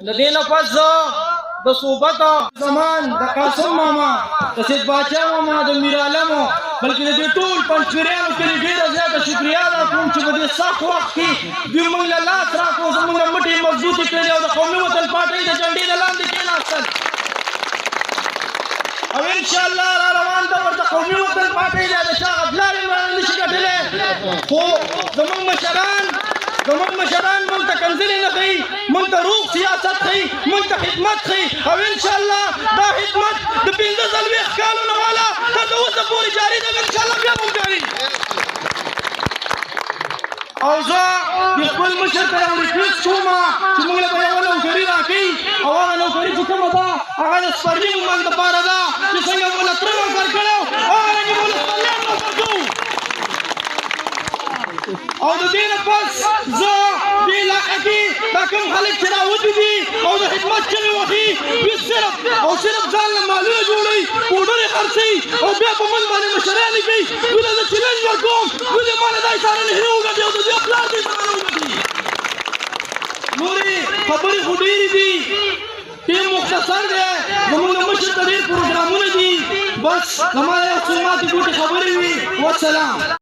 د دې نه پس د صحبت زمان د قاسم ماما د سید باچا ماما د میر عالم بلکې د دې ټول پنځپیرانو کې ډېره زیاته شکریا ادا کوم چې په دې سخت وخت کې دوی موږ له لاس راکړو زموږ مټې مضبوطې کړې او د قومي وطن پارټۍ د جنډې د لاندې کېناستل او انشاءالله را روان ده ورته قومي وطن پارټۍ دی د چا غفلار یې نشي ګټلی خو زموږ مشران موږ ته کنځلې نه ښیي موږ ته روغ سیاست ښیي موږ ته خدمت ښیي او انشاءالله دا خدمت د 15 کالونو والا تر اوسه پورې جاري ده انشاءالله بیا هم جاري او زه د خپل مشر ته یو ریکویسټ کوم چې موږ له به یوه نوکري راکوي او هغه نوکري چې کومه ده هغه د سپرلي مومند دپاره ده چې څنګه مو له تره نوکر کړی و هغه رنګې مو له سپرلیان نوکر کوو او د دې نه پس زه دې علاقه کې دا کوم خلک چې راوتي دي او د خدمت چغې وهي دوی صرف ځان له مالونه جوړوي پوډرې خرڅوي او بیا په من باندې مشرانې کوي دوی له زه چلنج ورکوم دوی دې ما له دا اشاره نهري وګټي او د دې پلار دې اشاره وګټي نورې خبرې خو ډېرې دي ټیم مختصر دی زموږ د مشر ته ډېر پروګرامونه دي بس زما یو څو ماتې ګوتې خبرې وي والسلام